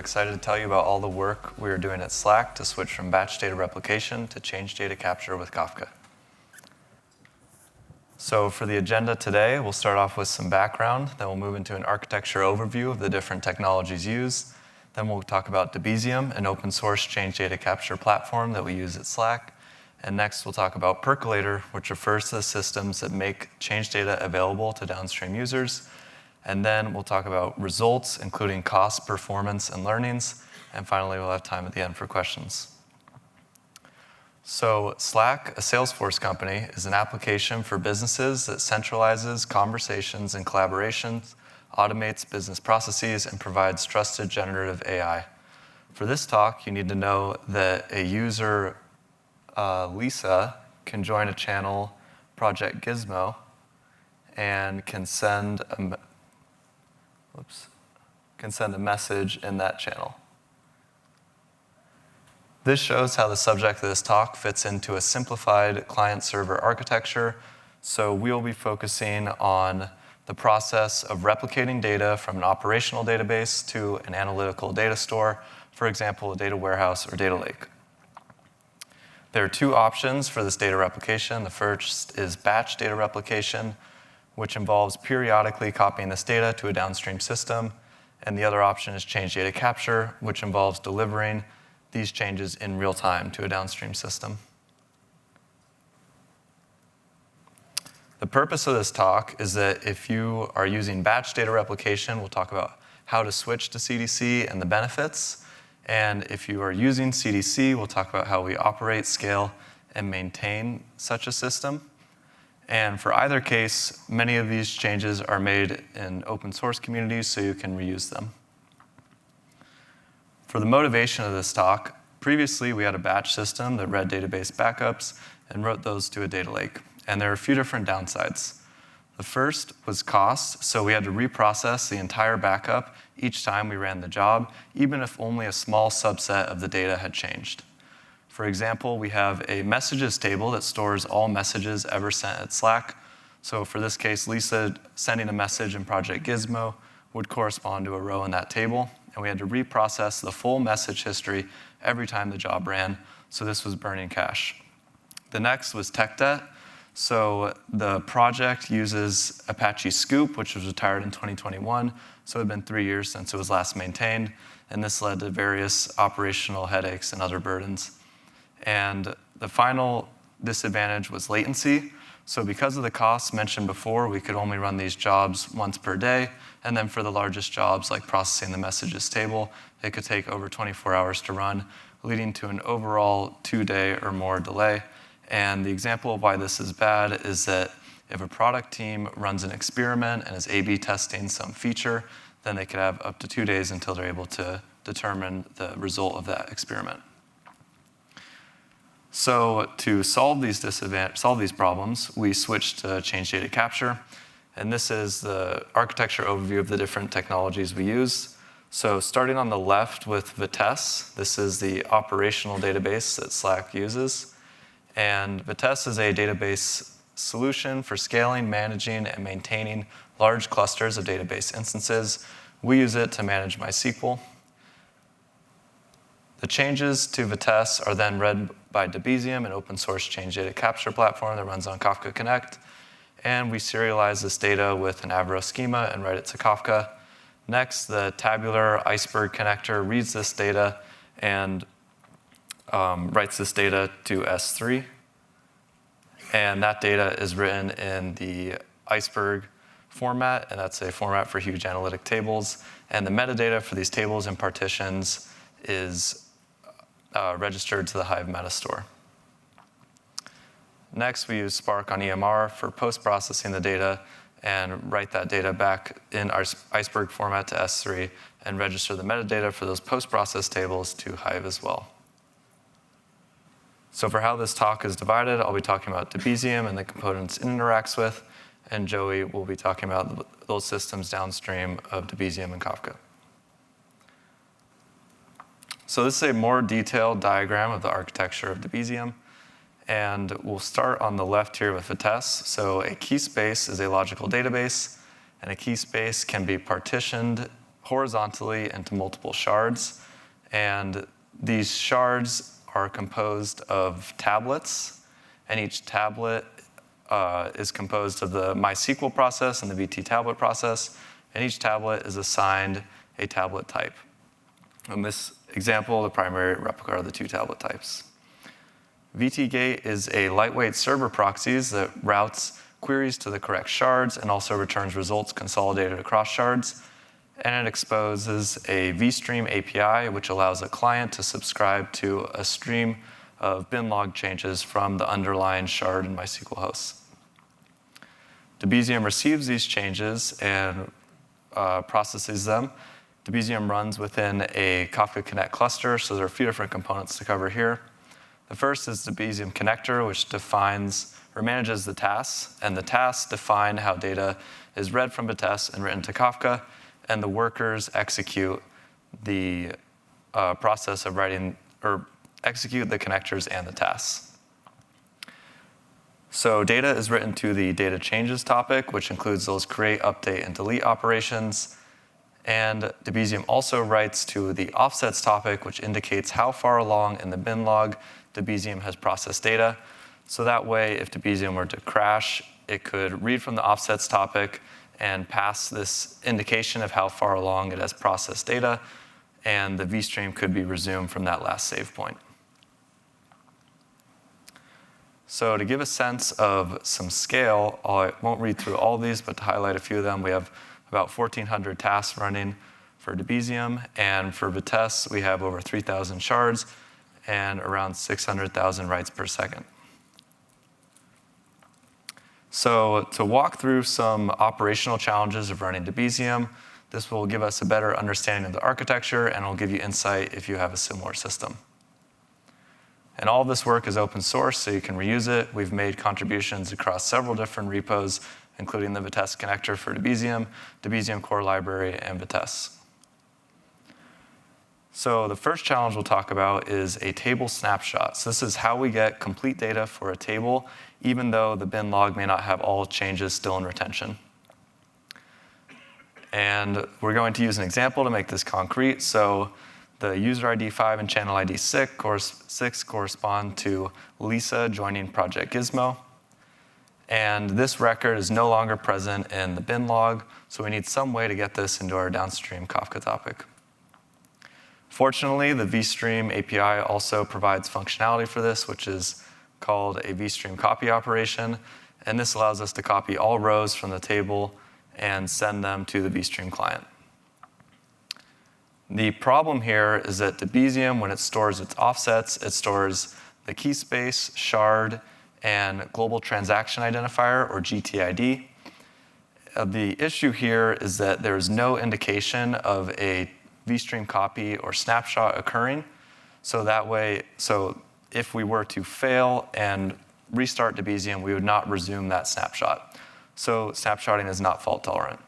excited to tell you about all the work we are doing at Slack to switch from batch data replication to change data capture with Kafka. So for the agenda today, we'll start off with some background, then we'll move into an architecture overview of the different technologies used, then we'll talk about Debezium, an open source change data capture platform that we use at Slack, and next we'll talk about Percolator, which refers to the systems that make change data available to downstream users. And then we'll talk about results, including cost, performance, and learnings. And finally, we'll have time at the end for questions. So Slack, a Salesforce company, is an application for businesses that centralizes conversations and collaborations, automates business processes, and provides trusted generative AI. For this talk, you need to know that a user, Lisa, can join a channel, Project Gizmo, and can send a message in that channel. This shows how the subject of this talk fits into a simplified client-server architecture. So we'll be focusing on the process of replicating data from an operational database to an analytical data store, for example, a data warehouse or data lake. There are two options for this data replication. The first is batch data replication, which involves periodically copying this data to a downstream system. And the other option is change data capture, which involves delivering these changes in real time to a downstream system. The purpose of this talk is that if you are using batch data replication, we'll talk about how to switch to CDC and the benefits. And if you are using CDC, we'll talk about how we operate, scale, and maintain such a system. And for either case, many of these changes are made in open source communities, so you can reuse them. For the motivation of this talk, previously we had a batch system that read database backups and wrote those to a data lake. And there are a few different downsides. The first was cost, so we had to reprocess the entire backup each time we ran the job, even if only a small subset of the data had changed. For example, we have a messages table that stores all messages ever sent at Slack. So for this case, Lisa sending a message in Project Gizmo would correspond to a row in that table. And we had to reprocess the full message history every time the job ran. So this was burning cache. The next was tech debt. So the project uses Apache Scoop, which was retired in 2021. So it had been 3 years since it was last maintained. And this led to various operational headaches and other burdens. And the final disadvantage was latency. So because of the costs mentioned before, we could only run these jobs once per day. And then for the largest jobs, like processing the messages table, it could take over 24 hours to run, leading to an overall 2-day or more delay. And the example of why this is bad is that if a product team runs an experiment and is A/B testing some feature, then they could have up to 2 days until they're able to determine the result of that experiment. So to solve these problems, we switched to change data capture. And this is the architecture overview of the different technologies we use. So starting on the left with Vitess, this is the operational database that Slack uses. And Vitess is a database solution for scaling, managing, and maintaining large clusters of database instances. We use it to manage MySQL. The changes to Vitess are then read by Debezium, an open source change data capture platform that runs on Kafka Connect. And we serialize this data with an Avro schema and write it to Kafka. Next, the tabular Iceberg connector reads this data and writes this data to S3. And that data is written in the Iceberg format, and that's a format for huge analytic tables. And the metadata for these tables and partitions is registered to the Hive metastore. Next, we use Spark on EMR for post-processing the data and write that data back in our Iceberg format to S3 and register the metadata for those post-processed tables to Hive as well. So for how this talk is divided, I'll be talking about Debezium and the components it interacts with, and Joey will be talking about those systems downstream of Debezium and Kafka. So this is a more detailed diagram of the architecture of Debezium. And we'll start on the left here with Vitess. So a key space is a logical database, and a key space can be partitioned horizontally into multiple shards. And these shards are composed of tablets, and each tablet is composed of the MySQL process and the VT tablet process, and each tablet is assigned a tablet type. In this example, the primary replica are the two tablet types. VTGate is a lightweight server proxies that routes queries to the correct shards and also returns results consolidated across shards. And it exposes a vStream API, which allows a client to subscribe to a stream of binlog changes from the underlying shard in MySQL hosts. Debezium receives these changes and processes them. Debezium runs within a Kafka Connect cluster, so there are a few different components to cover here. The first is the Debezium Connector, which defines or manages the tasks, and the tasks define how data is read from Vitess and written to Kafka, and the workers execute the process of writing, or execute the connectors and the tasks. So data is written to the data changes topic, which includes those create, update, and delete operations. And Debezium also writes to the offsets topic, which indicates how far along in the bin log Debezium has processed data. So that way, if Debezium were to crash, it could read from the offsets topic and pass this indication of how far along it has processed data, and the vStream could be resumed from that last save point. So to give a sense of some scale, I won't read through all of these, but to highlight a few of them, we have about 1,400 tasks running for Debezium, and for Vitess, we have over 3,000 shards and around 600,000 writes per second. So to walk through some operational challenges of running Debezium, this will give us a better understanding of the architecture and will give you insight if you have a similar system. And all of this work is open source, so you can reuse it. We've made contributions across several different repos, including the Vitess Connector for Debezium, Debezium Core Library, and Vitess. So the first challenge we'll talk about is a table snapshot. So this is how we get complete data for a table, even though the bin log may not have all changes still in retention. And we're going to use an example to make this concrete. So the user ID 5 and channel ID 6 correspond to Lisa joining Project Gizmo. And this record is no longer present in the bin log, so we need some way to get this into our downstream Kafka topic. Fortunately, the vStream API also provides functionality for this, which is called a vStream copy operation. And this allows us to copy all rows from the table and send them to the vStream client. The problem here is that Debezium, when it stores its offsets, it stores the key space, shard, and global transaction identifier, or GTID. The issue here is that there is no indication of a vStream copy or snapshot occurring. So that way, if we were to fail and restart Debezium, we would not resume that snapshot. So snapshotting is not fault tolerant.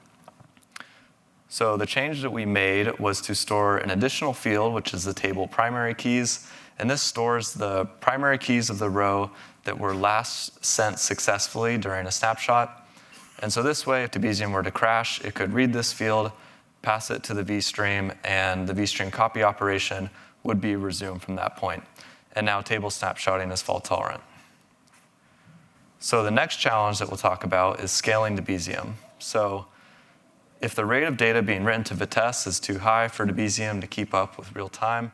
So the change that we made was to store an additional field, which is the table primary keys. And this stores the primary keys of the row that were last sent successfully during a snapshot. And so this way, if Debezium were to crash, it could read this field, pass it to the vStream, and the vStream copy operation would be resumed from that point. And now table snapshotting is fault tolerant. So the next challenge that we'll talk about is scaling Debezium. So if the rate of data being written to Vitess is too high for Debezium to keep up with real time,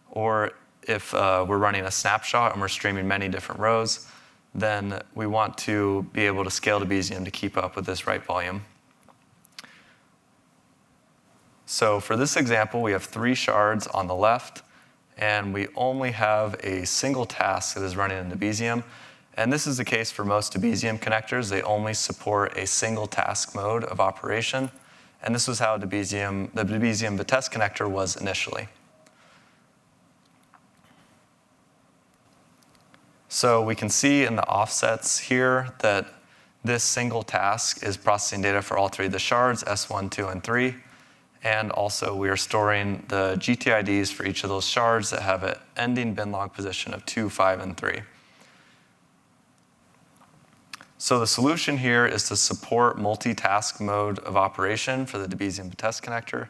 or if we're running a snapshot and we're streaming many different rows, then we want to be able to scale Debezium to keep up with this write volume. So for this example, we have 3 shards on the left, and we only have a single task that is running in Debezium. And this is the case for most Debezium connectors. They only support a single task mode of operation. And this was how the Debezium Vitess Connector was initially. So we can see in the offsets here that this single task is processing data for all 3 of the shards, S1, 2, and 3. And also we are storing the GTIDs for each of those shards that have an ending bin log position of 2, 5, and 3. So the solution here is to support multitask mode of operation for the Debezium Vitess Connector.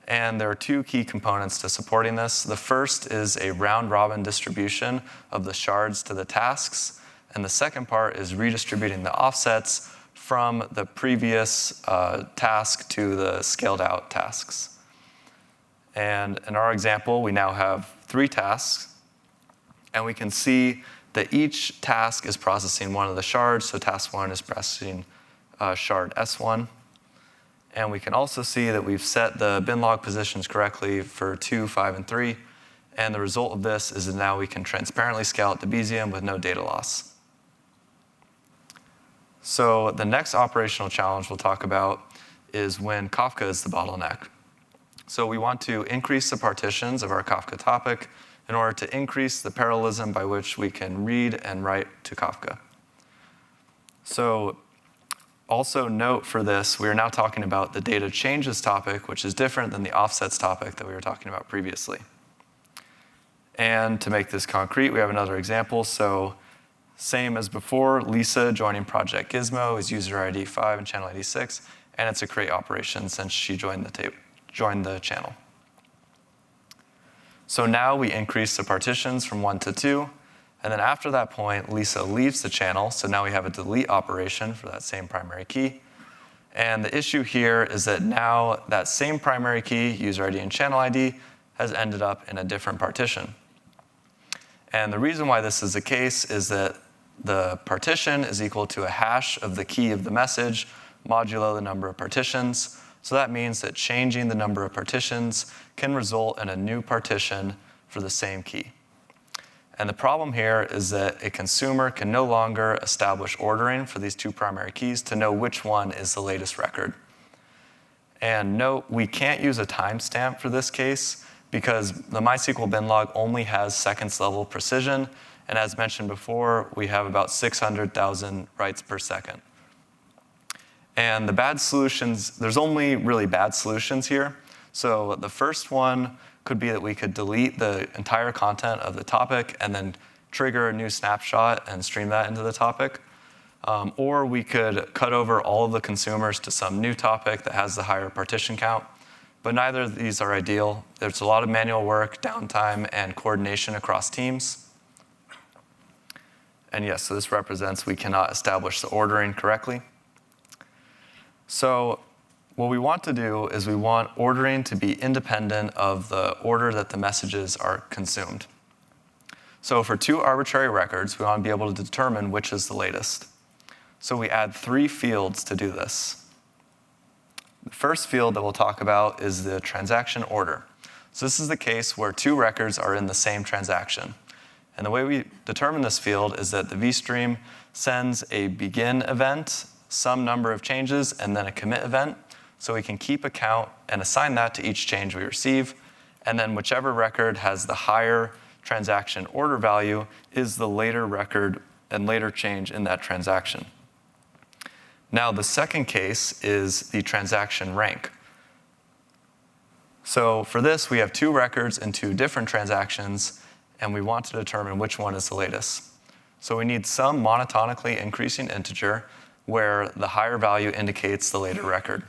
And there are two key components to supporting this. The first is a round-robin distribution of the shards to the tasks. And the second part is redistributing the offsets from the previous task to the scaled-out tasks. And in our example, we now have 3 tasks. And we can see that each task is processing one of the shards. So task 1 is processing shard S1. And we can also see that we've set the bin log positions correctly for 2, 5, and 3. And the result of this is that now we can transparently scale out Debezium with no data loss. So the next operational challenge we'll talk about is when Kafka is the bottleneck. So we want to increase the partitions of our Kafka topic in order to increase the parallelism by which we can read and write to Kafka. So also note for this, we are now talking about the data changes topic, which is different than the offsets topic that we were talking about previously. And to make this concrete, we have another example. So same as before, Lisa joining Project Gizmo is user ID 5 and channel ID 6, and it's a create operation since she joined the channel. So now we increase the partitions from 1 to 2, and then after that point, Lisa leaves the channel, so now we have a delete operation for that same primary key. And the issue here is that now that same primary key, user ID and channel ID, has ended up in a different partition. And the reason why this is the case is that the partition is equal to a hash of the key of the message modulo the number of partitions. So that means that changing the number of partitions can result in a new partition for the same key. And the problem here is that a consumer can no longer establish ordering for these 2 primary keys to know which one is the latest record. And note, we can't use a timestamp for this case because the MySQL bin log only has seconds level precision. And as mentioned before, we have about 600,000 writes per second. And the bad solutions, there's only really bad solutions here. So the first one could be that we could delete the entire content of the topic and then trigger a new snapshot and stream that into the topic. Or we could cut over all of the consumers to some new topic that has the higher partition count. But neither of these are ideal. There's a lot of manual work, downtime, and coordination across teams. And yes, so this represents we cannot establish the ordering correctly. So what we want to do is we want ordering to be independent of the order that the messages are consumed. So for 2 arbitrary records, we want to be able to determine which is the latest. So we add 3 fields to do this. The first field that we'll talk about is the transaction order. So this is the case where 2 records are in the same transaction. And the way we determine this field is that the vStream sends a begin event, some number of changes, and then a commit event. So we can keep a count and assign that to each change we receive. And then whichever record has the higher transaction order value is the later record and later change in that transaction. Now the second case is the transaction rank. So for this, we have 2 records and 2 different transactions, and we want to determine which one is the latest. So we need some monotonically increasing integer where the higher value indicates the later record.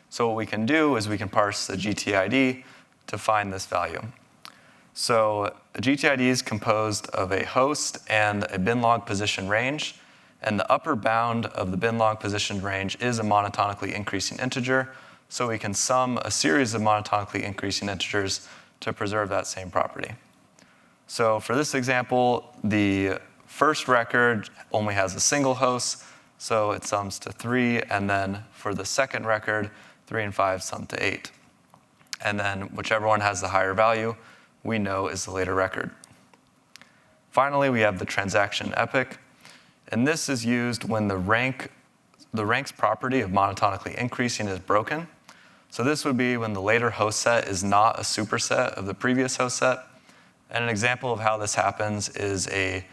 So what we can do is we can parse the GTID to find this value. So a GTID is composed of a host and a bin log position range, and the upper bound of the bin log position range is a monotonically increasing integer, so we can sum a series of monotonically increasing integers to preserve that same property. So for this example, the first record only has a single host, so it sums to 3, and then for the second record, 3 and 5 sum to 8. And then whichever one has the higher value, we know is the later record. Finally, we have the transaction epoch, and this is used when the rank's property of monotonically increasing is broken. So this would be when the later host set is not a superset of the previous host set. And an example of how this happens is a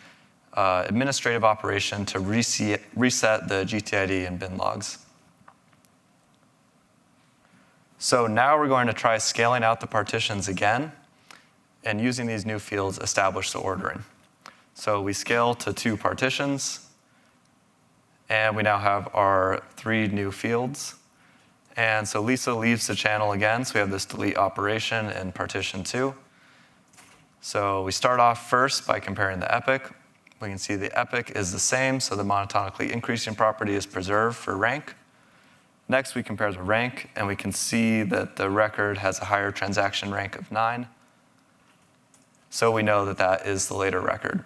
administrative operation to reset the GTID in bin logs. So now we're going to try scaling out the partitions again, and using these new fields, establish the ordering. So we scale to 2 partitions, and we now have our 3 new fields. And so Lisa leaves the channel again, so we have this delete operation in partition 2. So we start off first by comparing the epoch. We can see the epoch is the same, so the monotonically increasing property is preserved for rank. Next, we compare the rank, and we can see that the record has a higher transaction rank of 9. So we know that that is the later record.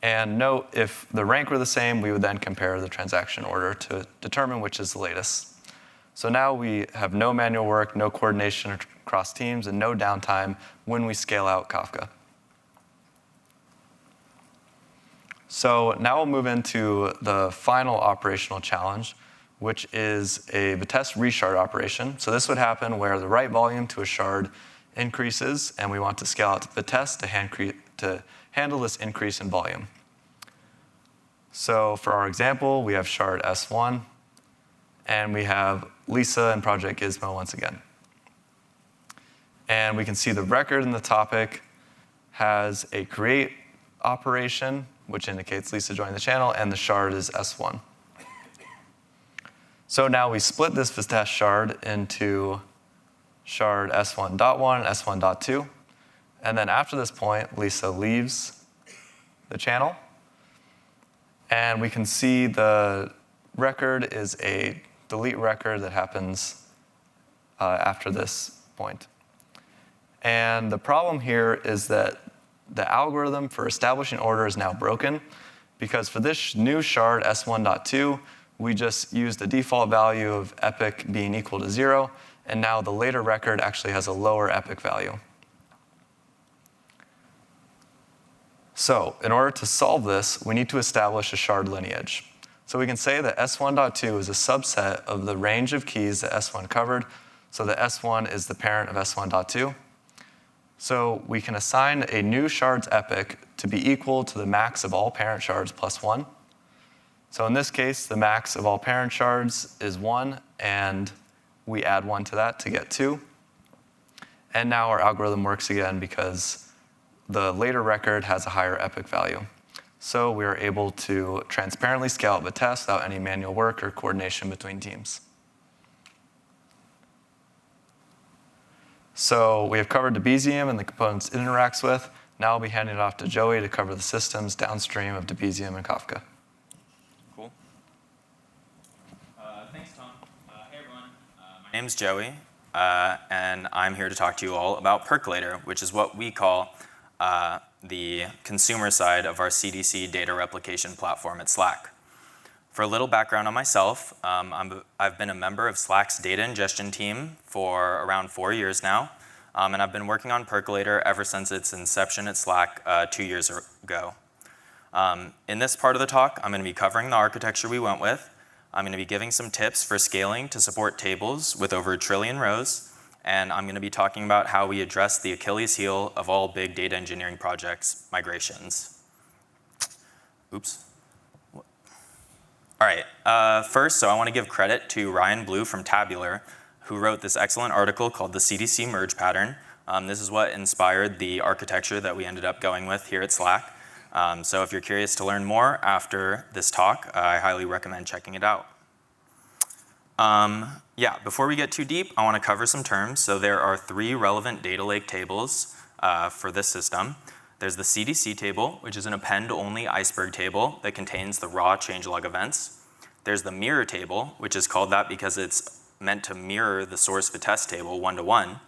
And note, if the rank were the same, we would then compare the transaction order to determine which is the latest. So now we have no manual work, no coordination across teams, and no downtime when we scale out Kafka. So now we'll move into the final operational challenge, which is a Vitess reshard operation. So this would happen where the write volume to a shard increases, and we want to scale out to Vitess to handle this increase in volume. So for our example, we have shard S1, and we have Lisa and Project Gizmo once again. And we can see the record in the topic has a create operation, which indicates Lisa joined the channel, and the shard is S1. So now we split this Vitess shard into shard S1.1 and S1.2. And then after this point, Lisa leaves the channel. And we can see the record is a delete record that happens after this point. And the problem here is that the algorithm for establishing order is now broken, because for this new shard, S1.2, we just used the default value of epoch being equal to 0, and now the later record actually has a lower epoch value. So in order to solve this, we need to establish a shard lineage. So we can say that S1.2 is a subset of the range of keys that S1 covered, so that S1 is the parent of S1.2. So we can assign a new shard's epoch to be equal to the max of all parent shards plus 1. So in this case, the max of all parent shards is 1, and we add 1 to that to get 2. And now our algorithm works again because the later record has a higher epoch value. So we are able to transparently scale out Vitess without any manual work or coordination between teams. So we have covered Debezium and the components it interacts with. Now I'll be handing it off to Joey to cover the systems downstream of Debezium and Kafka. Cool. Thanks, Tom. Hey, everyone. My name's Joey, and I'm here to talk to you all about Percolator, which is what we call the consumer side of our CDC data replication platform at Slack. For a little background on myself, I've been a member of Slack's data ingestion team for around 4 years now, and I've been working on Percolator ever since its inception at Slack 2 years ago. In this part of the talk, I'm going to be covering the architecture we went with. I'm going to be giving some tips for scaling to support tables with over 1 trillion rows, and I'm going to be talking about how we address the Achilles heel of all big data engineering projects, migrations. Oops. All right, first, so I want to give credit to Ryan Blue from Tabular, who wrote this excellent article called the CDC merge pattern. This is what inspired the architecture that we ended up going with here at Slack. So if you're curious to learn more after this talk, I highly recommend checking it out. Yeah, before we get too deep, I want to cover some terms. So there are 3 relevant data lake tables for this system. There's the CDC table, which is an append-only Iceberg table that contains the raw changelog events. There's the mirror table, which is called that because it's meant to mirror the source Vitess table one-to-one.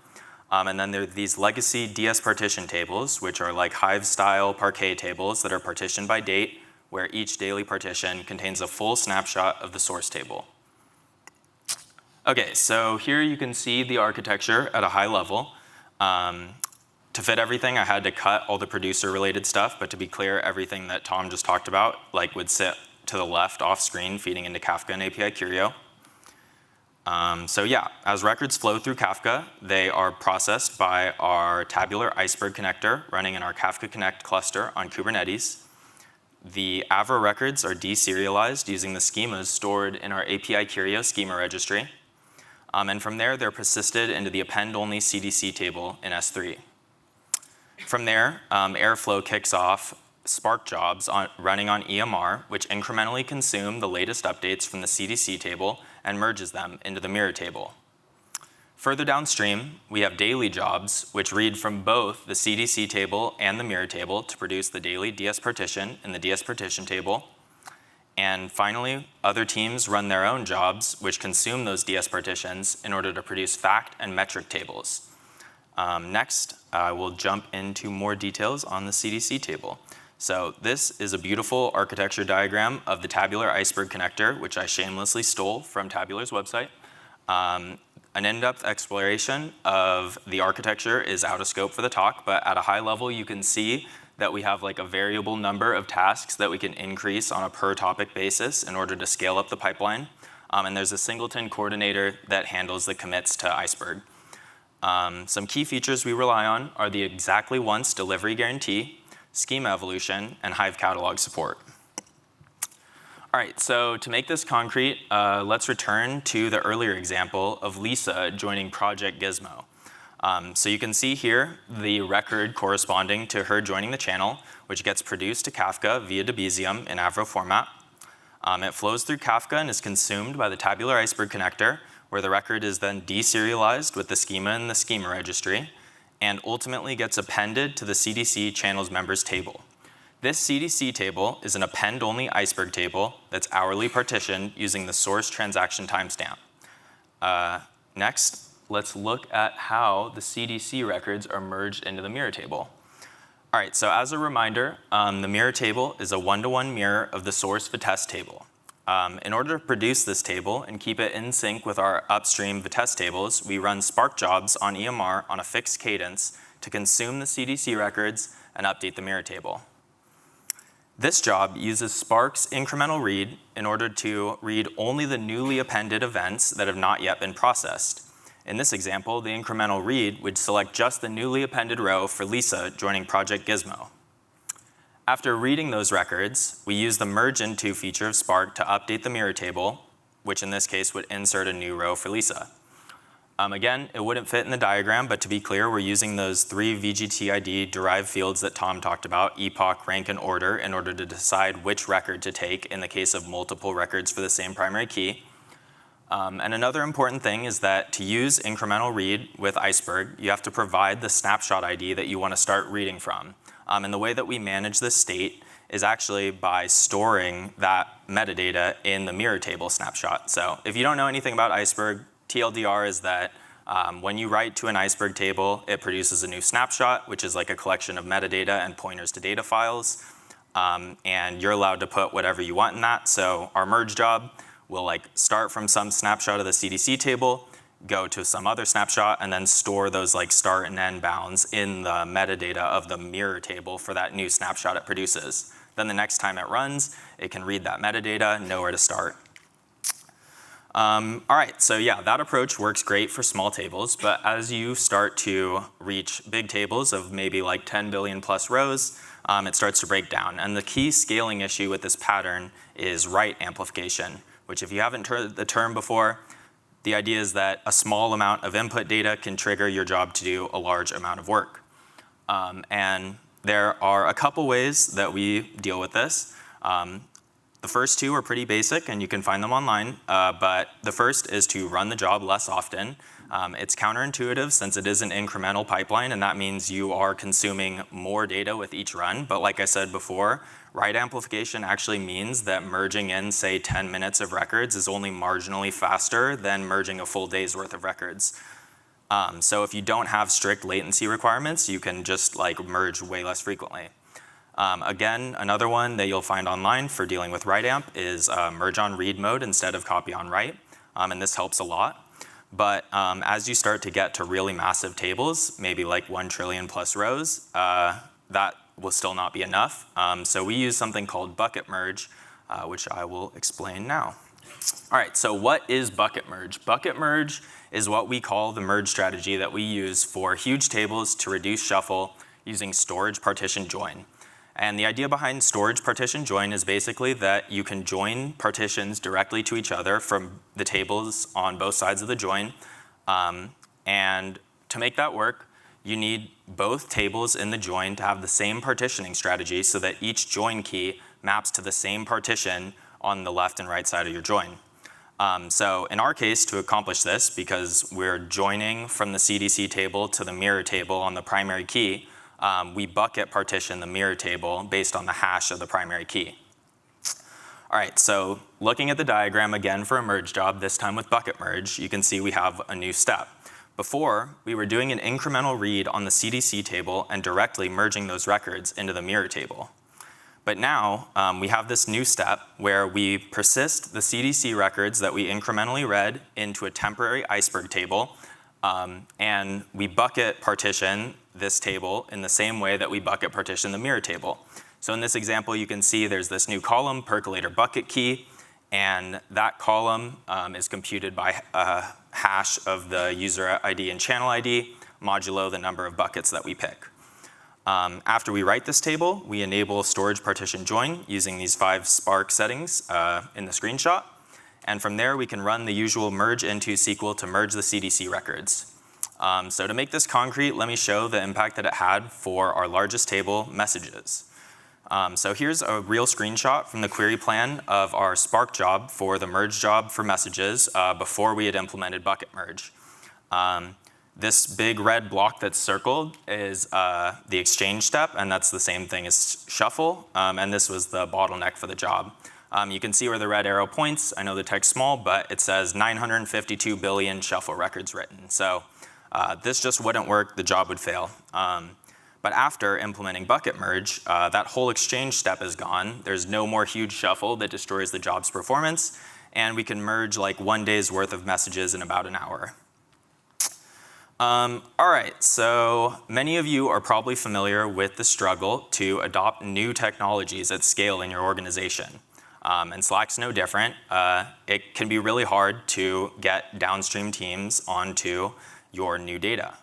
And then there are these legacy DS partition tables, which are like Hive-style Parquet tables that are partitioned by date, where each daily partition contains a full snapshot of the source table. Okay, so here you can see the architecture at a high level. To fit everything, I had to cut all the producer-related stuff, but to be clear, everything that Tom just talked about would sit to the left off-screen, feeding into Kafka and API Curio. So yeah, as records flow through Kafka, they are processed by our tabular Iceberg connector running in our Kafka Connect cluster on Kubernetes. The AVRA records are deserialized using the schemas stored in our API Curio schema registry. And from there, they're persisted into the append-only CDC table in S3. From there, Airflow kicks off Spark jobs running on EMR, which incrementally consume the latest updates from the CDC table and merges them into the mirror table. Further downstream, we have daily jobs, which read from both the CDC table and the mirror table to produce the daily DS partition in the DS partition table. And finally, other teams run their own jobs, which consume those DS partitions in order to produce fact and metric tables. Next, I will jump into more details on the CDC table. So this is a beautiful architecture diagram of the tabular Iceberg connector, which I shamelessly stole from Tabular's website. An in-depth exploration of the architecture is out of scope for the talk, but at a high level, you can see that we have like a variable number of tasks that we can increase on a per topic basis in order to scale up the pipeline. And there's a singleton coordinator that handles the commits to Iceberg. Some key features we rely on are the exactly once delivery guarantee, schema evolution, and Hive catalog support. All right, so to make this concrete, let's return to the earlier example of Lisa joining Project Gizmo. So you can see here the record corresponding to her joining the channel, which gets produced to Kafka via Debezium in Avro format. It flows through Kafka and is consumed by the tabular Iceberg connector, where the record is then deserialized with the schema in the schema registry, and ultimately gets appended to the CDC channels members table. This CDC table is an append-only Iceberg table that's hourly partitioned using the source transaction timestamp. Next, let's look at how the CDC records are merged into the mirror table. All right, so as a reminder, the mirror table is a one-to-one mirror of the source Vitess table. In order to produce this table and keep it in sync with our upstream Vitess tables, we run Spark jobs on EMR on a fixed cadence to consume the CDC records and update the mirror table. This job uses Spark's incremental read in order to read only the newly appended events that have not yet been processed. In this example, the incremental read would select just the newly appended row for Lisa joining Project Gizmo. After reading those records, we use the merge into feature of Spark to update the mirror table, which in this case would insert a new row for Lisa. Again, it wouldn't fit in the diagram, but to be clear, we're using those 3 VGTID derived fields that Tom talked about, epoch, rank, and order, in order to decide which record to take in the case of multiple records for the same primary key. And another important thing is that to use incremental read with Iceberg, you have to provide the snapshot ID that you want to start reading from. And the way that we manage this state is actually by storing that metadata in the mirror table snapshot. So if you don't know anything about Iceberg, TLDR is that when you write to an Iceberg table, it produces a new snapshot, which is like a collection of metadata and pointers to data files. And you're allowed to put whatever you want in that. So our merge job will like start from some snapshot of the CDC table, go to some other snapshot, and then store those like start and end bounds in the metadata of the mirror table for that new snapshot it produces. Then the next time it runs, it can read that metadata, know where to start. All right, so yeah, that approach works great for small tables, but as you start to reach big tables of maybe like 10 billion plus rows, it starts to break down. And the key scaling issue with this pattern is write amplification, which if you haven't heard the term before, the idea is that a small amount of input data can trigger your job to do a large amount of work. And there are a couple ways that we deal with this. The first two are pretty basic, and you can find them online. But the first is to run the job less often. It's counterintuitive since it is an incremental pipeline, and that means you are consuming more data with each run. But like I said before, write amplification actually means that merging in, say, 10 minutes of records is only marginally faster than merging a full day's worth of records. So if you don't have strict latency requirements, you can just like merge way less frequently. Again, another one that you'll find online for dealing with write amp is merge on read mode instead of copy on write, and this helps a lot. But as you start to get to really massive tables, maybe like 1 trillion plus rows, that will still not be enough. So we use something called bucket merge, which I will explain now. All right, so what is bucket merge? Bucket merge is what we call the merge strategy that we use for huge tables to reduce shuffle using storage partition join. And the idea behind storage partition join is basically that you can join partitions directly to each other from the tables on both sides of the join. And to make that work, you need both tables in the join to have the same partitioning strategy so that each join key maps to the same partition on the left and right side of your join. So in our case, to accomplish this, because we're joining from the CDC table to the mirror table on the primary key, we bucket partition the mirror table based on the hash of the primary key. All right, so looking at the diagram again for a merge job, this time with bucket merge, you can see we have a new step. Before, we were doing an incremental read on the CDC table and directly merging those records into the mirror table. But now, we have this new step where we persist the CDC records that we incrementally read into a temporary Iceberg table, and we bucket partition this table in the same way that we bucket partition the mirror table. So in this example, you can see there's this new column, Percolator bucket key, and that column is computed by a hash of the user ID and channel ID, modulo the number of buckets that we pick. After we write this table, we enable storage partition join using these 5 Spark settings in the screenshot. And from there, we can run the usual merge into SQL to merge the CDC records. So to make this concrete, let me show the impact that it had for our largest table, messages. So here's a real screenshot from the query plan of our Spark job for the merge job for messages before we had implemented bucket merge. This big red block that's circled is the exchange step, and that's the same thing as shuffle, and this was the bottleneck for the job. You can see where the red arrow points. I know the text's small, but it says 952 billion shuffle records written. So this just wouldn't work, the job would fail. But after implementing bucket merge, that whole exchange step is gone. There's no more huge shuffle that destroys the job's performance, and we can merge like 1 day's worth of messages in about an hour. All right, so many of you are probably familiar with the struggle to adopt new technologies at scale in your organization. And Slack's no different. It can be really hard to get downstream teams onto your new data.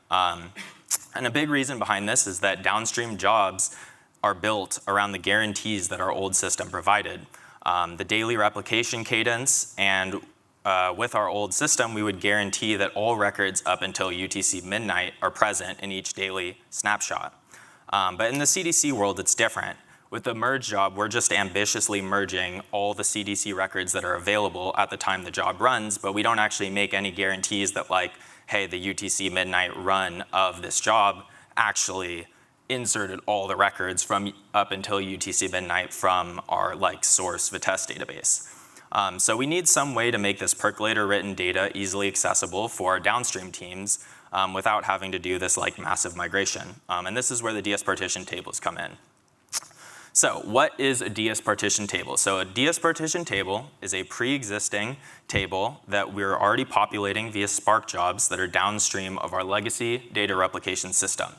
And a big reason behind this is that downstream jobs are built around the guarantees that our old system provided. The daily replication cadence, and with our old system, we would guarantee that all records up until UTC midnight are present in each daily snapshot. But in the CDC world, it's different. With the merge job, we're just ambitiously merging all the CDC records that are available at the time the job runs, but we don't actually make any guarantees that, like, hey, the UTC midnight run of this job actually inserted all the records from up until UTC midnight from our source Vitess database. So we need some way to make this Percolator written data easily accessible for our downstream teams without having to do this massive migration. And this is where the DS partition tables come in. So what is a DS partition table? So a DS partition table is a pre-existing table that we're already populating via Spark jobs that are downstream of our legacy data replication system.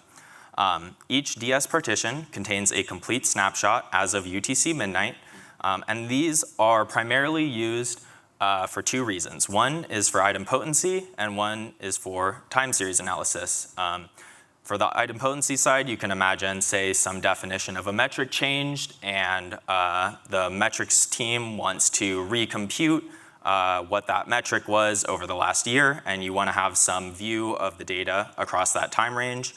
Each DS partition contains a complete snapshot as of UTC midnight, and these are primarily used for 2 reasons. One is for item potency, and one is for time series analysis. For the item potency side, you can imagine, say, some definition of a metric changed, and the metrics team wants to recompute what that metric was over the last year, and you want to have some view of the data across that time range.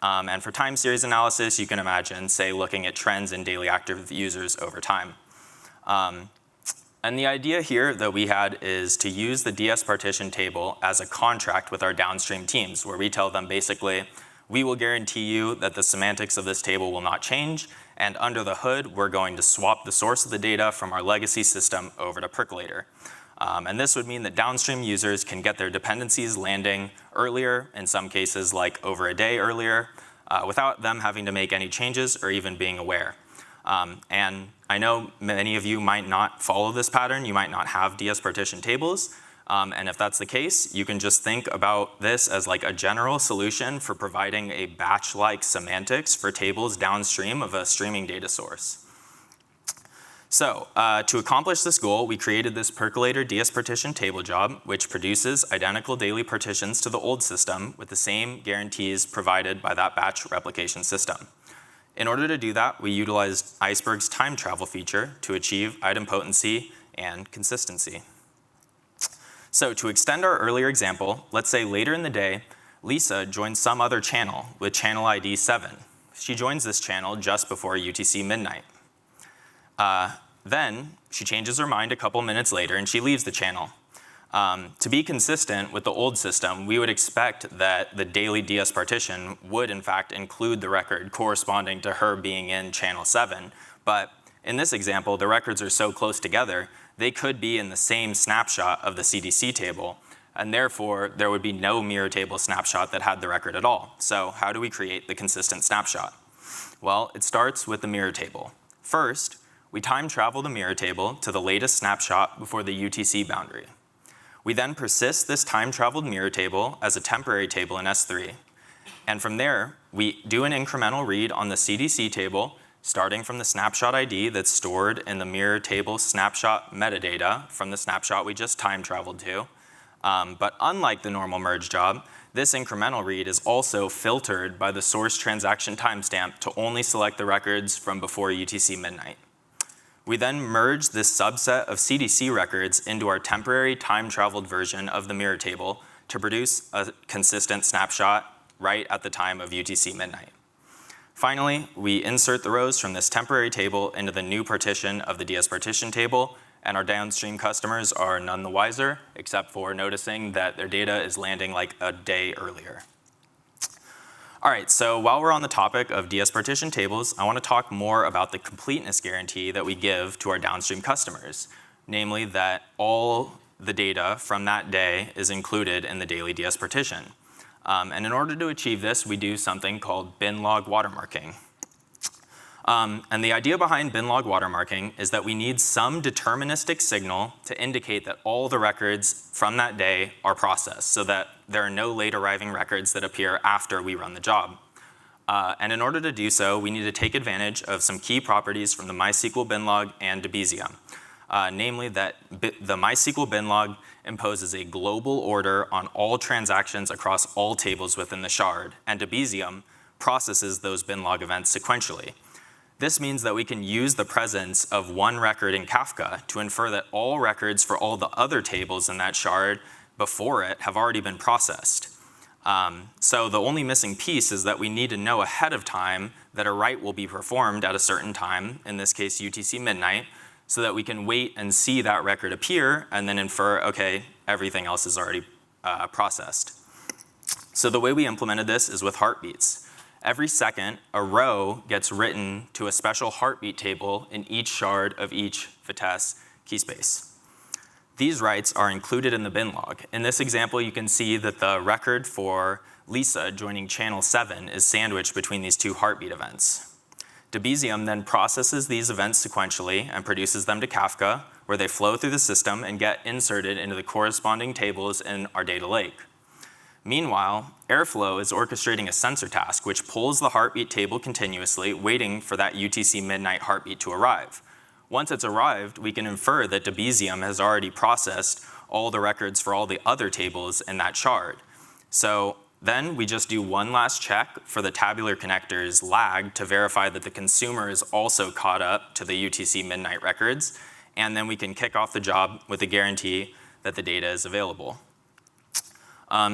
And for time series analysis, you can imagine, say, looking at trends in daily active users over time. And the idea here that we had is to use the DS partition table as a contract with our downstream teams, where we tell them basically, we will guarantee you that the semantics of this table will not change, and under the hood, we're going to swap the source of the data from our legacy system over to Percolator. And this would mean that downstream users can get their dependencies landing earlier, in some cases like over a day earlier, without them having to make any changes or even being aware. And I know many of you might not follow this pattern. You might not have DS partition tables. And if that's the case, you can just think about this as a general solution for providing a batch-like semantics for tables downstream of a streaming data source. So to accomplish this goal, we created this Percolator DS partition table job, which produces identical daily partitions to the old system with the same guarantees provided by that batch replication system. In order to do that, we utilized Iceberg's time travel feature to achieve item potency and consistency. So to extend our earlier example, let's say later in the day, Lisa joins some other channel with channel ID 7. She joins this channel just before UTC midnight. Then she changes her mind a couple minutes later and she leaves the channel. To be consistent with the old system, we would expect that the daily DS partition would in fact include the record corresponding to her being in channel 7, but in this example, the records are so close together, they could be in the same snapshot of the CDC table, and therefore there would be no mirror table snapshot that had the record at all. So how do we create the consistent snapshot? Well, it starts with the mirror table. First, we time travel the mirror table to the latest snapshot before the UTC boundary. We then persist this time-traveled mirror table as a temporary table in S3. And from there, we do an incremental read on the CDC table, starting from the snapshot ID that's stored in the mirror table snapshot metadata from the snapshot we just time-traveled to. But unlike the normal merge job, this incremental read is also filtered by the source transaction timestamp to only select the records from before UTC midnight. We then merge this subset of CDC records into our temporary time-traveled version of the mirror table to produce a consistent snapshot right at the time of UTC midnight. Finally, we insert the rows from this temporary table into the new partition of the DS partition table, and our downstream customers are none the wiser, except for noticing that their data is landing like a day earlier. All right, so while we're on the topic of DS partition tables, I want to talk more about the completeness guarantee that we give to our downstream customers, namely that all the data from that day is included in the daily DS partition. And in order to achieve this, we do something called binlog watermarking. And the idea behind binlog watermarking is that we need some deterministic signal to indicate that all the records from that day are processed so that there are no late arriving records that appear after we run the job. And in order to do so, we need to take advantage of some key properties from the MySQL binlog and Debezium. Namely that the MySQL binlog imposes a global order on all transactions across all tables within the shard, and Debezium processes those binlog events sequentially. This means that we can use the presence of one record in Kafka to infer that all records for all the other tables in that shard before it have already been processed. So the only missing piece is that we need to know ahead of time that a write will be performed at a certain time, in this case UTC midnight, so that we can wait and see that record appear and then infer, okay, everything else is already processed. So the way we implemented this is with heartbeats. Every second, a row gets written to a special heartbeat table in each shard of each Vitess key space. These writes are included in the binlog. In this example, you can see that the record for Lisa joining channel 7 is sandwiched between these two heartbeat events. Debezium then processes these events sequentially and produces them to Kafka, where they flow through the system and get inserted into the corresponding tables in our data lake. Meanwhile, Airflow is orchestrating a sensor task which pulls the heartbeat table continuously, waiting for that UTC midnight heartbeat to arrive. Once it's arrived, we can infer that Debezium has already processed all the records for all the other tables in that shard. So then we just do one last check for the tabular connector's lag to verify that the consumer is also caught up to the UTC midnight records, and then we can kick off the job with a guarantee that the data is available.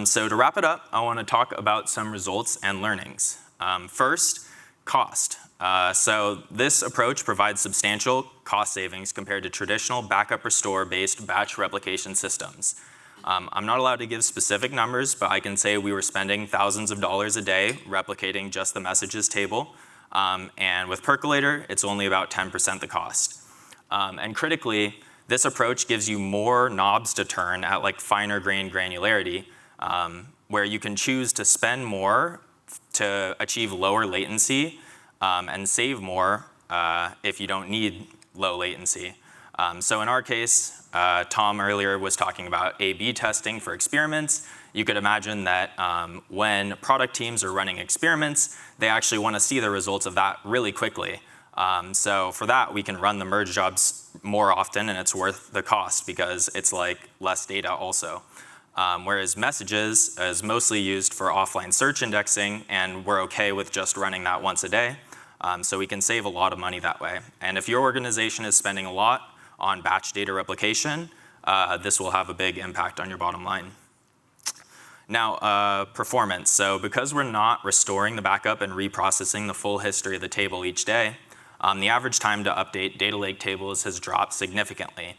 So to wrap it up, I want to talk about some results and learnings. First, cost. So this approach provides substantial cost savings compared to traditional backup restore-based batch replication systems. I'm not allowed to give specific numbers, but I can say we were spending thousands of dollars a day replicating just the messages table. And with Percolator, it's only about 10% the cost. And critically, this approach gives you more knobs to turn at like finer grain granularity, where you can choose to spend more to achieve lower latency and save more if you don't need low latency. So in our case, Tom earlier was talking about A/B testing for experiments. You could imagine that when product teams are running experiments, they actually want to see the results of that really quickly. So for that, we can run the merge jobs more often, and it's worth the cost because it's like less data also. Whereas messages is mostly used for offline search indexing, and we're okay with just running that once a day. So we can save a lot of money that way. And if your organization is spending a lot on batch data replication, this will have a big impact on your bottom line. Now, performance. So because we're not restoring the backup and reprocessing the full history of the table each day, the average time to update data lake tables has dropped significantly.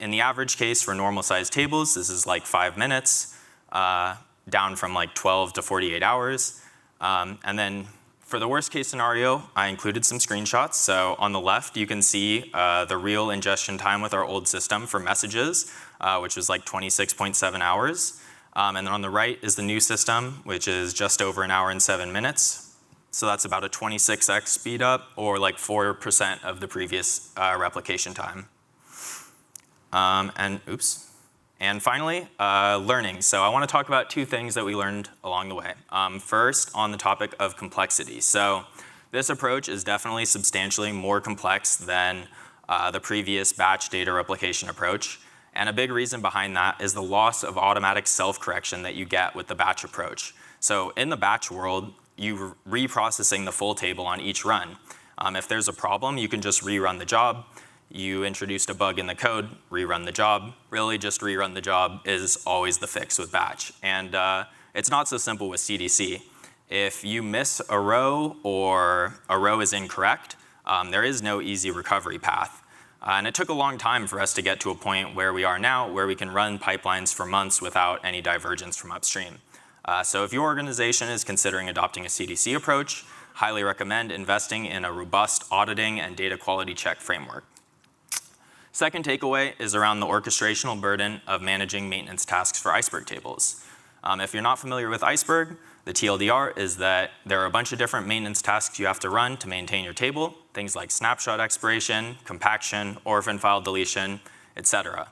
In the average case for normal sized tables, this is like 5 minutes, down from like 12 to 48 hours. And then for the worst case scenario, I included some screenshots. So on the left, you can see the real ingestion time with our old system for messages, which was like 26.7 hours. And then on the right is the new system, which is just over an hour and 7 minutes. So that's about a 26x speed up, or like 4% of the previous replication time. And finally, learning. So I want to talk about two things that we learned along the way. First, on the topic of complexity. So this approach is definitely substantially more complex than the previous batch data replication approach. And a big reason behind that is the loss of automatic self-correction that you get with the batch approach. So in the batch world, you're reprocessing the full table on each run. If there's a problem, you can just rerun the job. You introduced a bug in the code, rerun the job. Really, just rerun the job is always the fix with batch. And it's not so simple with CDC. If you miss a row or a row is incorrect, there is no easy recovery path. And it took a long time for us to get to a point where we are now, where we can run pipelines for months without any divergence from upstream. So if your organization is considering adopting a CDC approach, highly recommend investing in a robust auditing and data quality check framework. Second takeaway is around the orchestrational burden of managing maintenance tasks for Iceberg tables. If you're not familiar with Iceberg, the TLDR is that there are a bunch of different maintenance tasks you have to run to maintain your table, things like snapshot expiration, compaction, orphan file deletion, etc.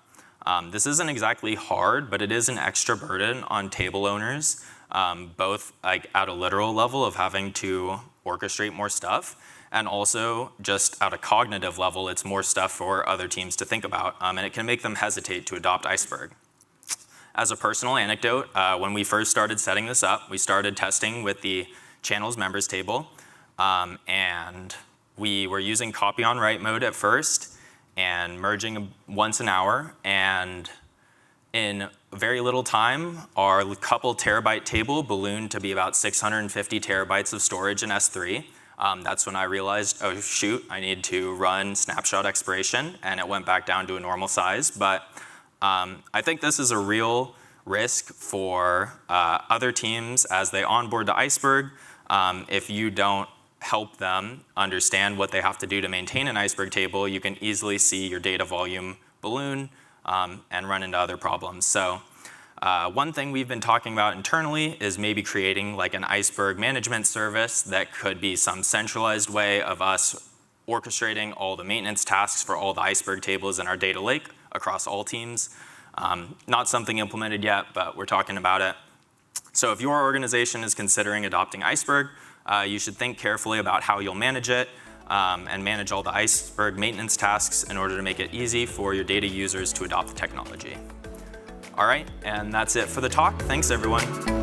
This isn't exactly hard, but it is an extra burden on table owners, both like at a literal level of having to orchestrate more stuff, and also just at a cognitive level, it's more stuff for other teams to think about, and it can make them hesitate to adopt Iceberg. As a personal anecdote, when we first started setting this up, we started testing with the channels members table, and we were using copy on write mode at first and merging once an hour, and in very little time, our couple terabyte table ballooned to be about 650 terabytes of storage in S3. That's when I realized, oh shoot, I need to run snapshot expiration, and it went back down to a normal size. But I think this is a real risk for other teams as they onboard to Iceberg. If you don't help them understand what they have to do to maintain an Iceberg table, you can easily see your data volume balloon and run into other problems. So one thing we've been talking about internally is maybe creating like an Iceberg management service that could be some centralized way of us orchestrating all the maintenance tasks for all the Iceberg tables in our data lake across all teams. Not something implemented yet, but we're talking about it. So if your organization is considering adopting Iceberg, you should think carefully about how you'll manage it and manage all the Iceberg maintenance tasks in order to make it easy for your data users to adopt the technology. All right, and that's it for the talk. Thanks, everyone.